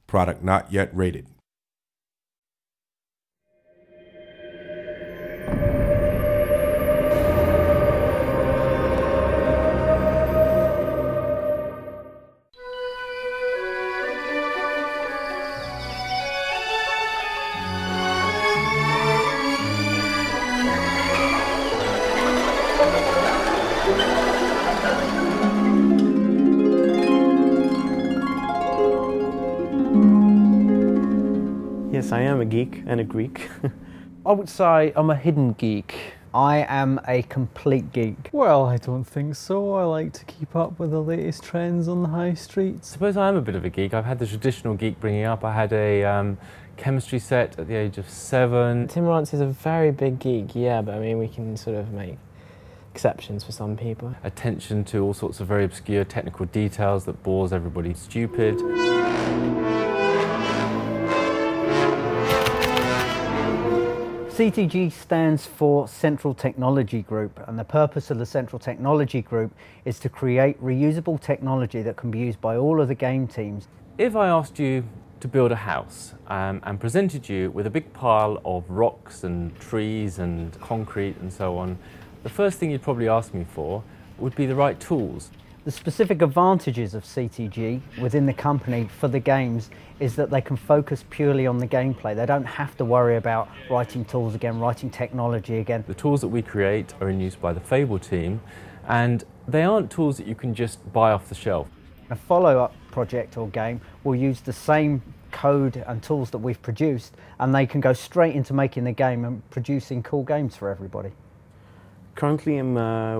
Product not yet rated. Yes, I am a geek and a Greek. I would say I'm a hidden geek. I am a complete geek. Well, I don't think so. I like to keep up with the latest trends on the high streets. I suppose I am a bit of a geek. I've had the traditional geek bringing up. I had a chemistry set at the age of 7. Tim Rance is a very big geek, yeah, but I mean, we can sort of make exceptions for some people. Attention to all sorts of very obscure technical details that bores everybody stupid. CTG stands for Central Technology Group, and the purpose of the Central Technology Group is to create reusable technology that can be used by all of the game teams. If I asked you to build a house and presented you with a big pile of rocks and trees and concrete and so on, the first thing you'd probably ask me for would be the right tools. The specific advantages of CTG within the company for the games is that they can focus purely on the gameplay. They don't have to worry about writing tools again, writing technology again. The tools that we create are in use by the Fable team, and they aren't tools that you can just buy off the shelf. A follow-up project or game will use the same code and tools that we've produced, and they can go straight into making the game and producing cool games for everybody. Currently I'm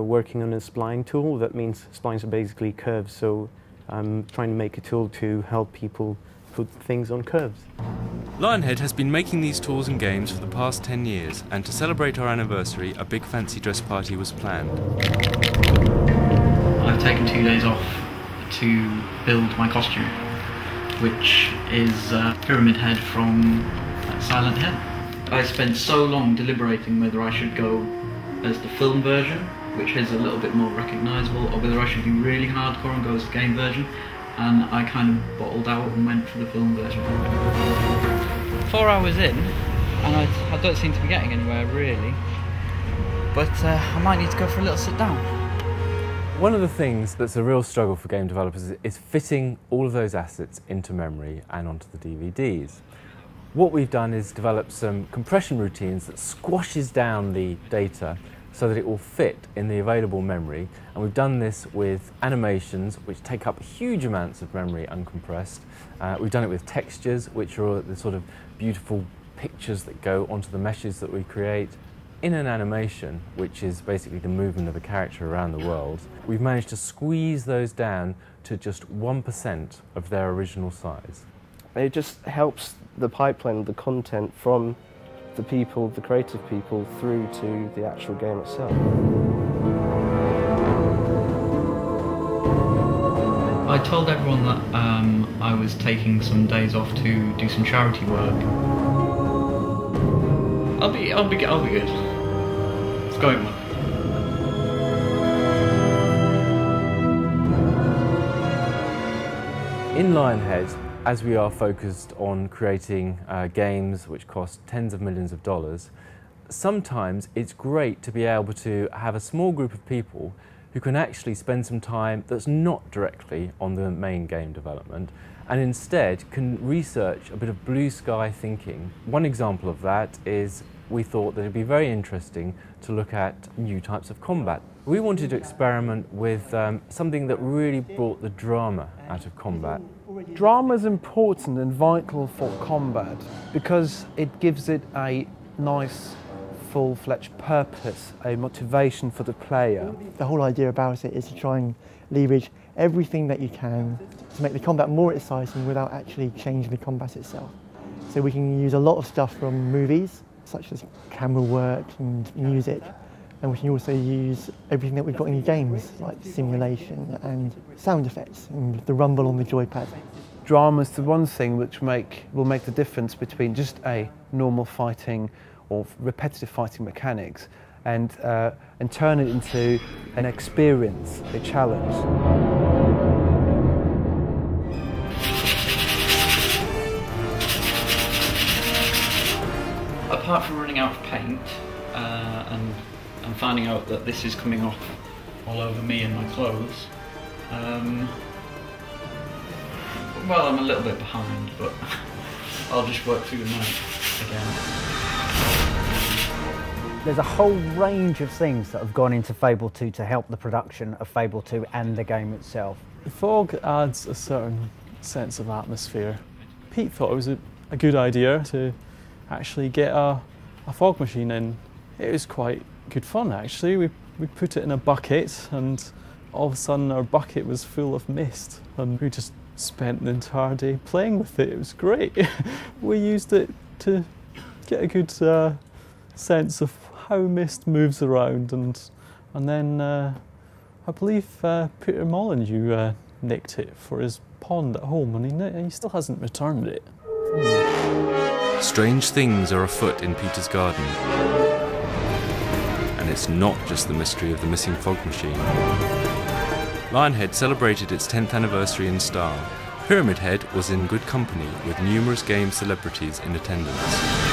working on a spline tool. That means splines are basically curves, so I'm trying to make a tool to help people put things on curves. Lionhead has been making these tools and games for the past 10 years, and to celebrate our anniversary, a big fancy dress party was planned. I've taken 2 days off to build my costume, which is Pyramid Head from Silent Hill. I spent so long deliberating whether I should go as the film version, which is a little bit more recognisable, or whether I should be really hardcore and go as the game version, and I kind of bottled out and went for the film version. 4 hours in, and I don't seem to be getting anywhere really, but I might need to go for a little sit down. One of the things that's a real struggle for game developers is fitting all of those assets into memory and onto the DVDs. What we've done is develop some compression routines that squashes down the data so that it will fit in the available memory, and we've done this with animations which take up huge amounts of memory uncompressed. We've done it with textures, which are the sort of beautiful pictures that go onto the meshes that we create. In an animation, which is basically the movement of a character around the world, we've managed to squeeze those down to just 1% of their original size. It just helps the pipeline, the content from the people, the creative people, through to the actual game itself. I told everyone that I was taking some days off to do some charity work. I'll be good. It's going well. In Lionhead, as we are focused on creating games which cost tens of millions of dollars, sometimes it's great to be able to have a small group of people who can actually spend some time that's not directly on the main game development, and instead can research a bit of blue sky thinking. One example of that is we thought that it'd be very interesting to look at new types of combat. We wanted to experiment with something that really brought the drama out of combat. Drama is important and vital for combat because it gives it a nice, full-fledged purpose, a motivation for the player. The whole idea about it is to try and leverage everything that you can to make the combat more exciting without actually changing the combat itself. So we can use a lot of stuff from movies, such as camera work and music, and we can also use everything that we've got in games, like simulation and sound effects and the rumble on the joypad. Drama is the one thing which will make the difference between just a normal fighting or repetitive fighting mechanics and turn it into an experience, a challenge. apart from running out of paint and finding out that this is coming off all over me and my clothes, well, I'm a little bit behind, but I'll just work through the night again. There's a whole range of things that have gone into Fable 2 to help the production of Fable 2 and the game itself. The fog adds a certain sense of atmosphere. Pete thought it was a good idea to actually get a fog machine in. It was quite good fun actually. We put it in a bucket and all of a sudden our bucket was full of mist and we just spent the entire day playing with it. It was great. We used it to get a good sense of how mist moves around, and then I believe Peter Molyneux nicked it for his pond at home, and he still hasn't returned it. Strange things are afoot in Peter's garden. And it's not just the mystery of the missing fog machine. Lionhead celebrated its 10th anniversary in style. Pyramid Head was in good company with numerous game celebrities in attendance.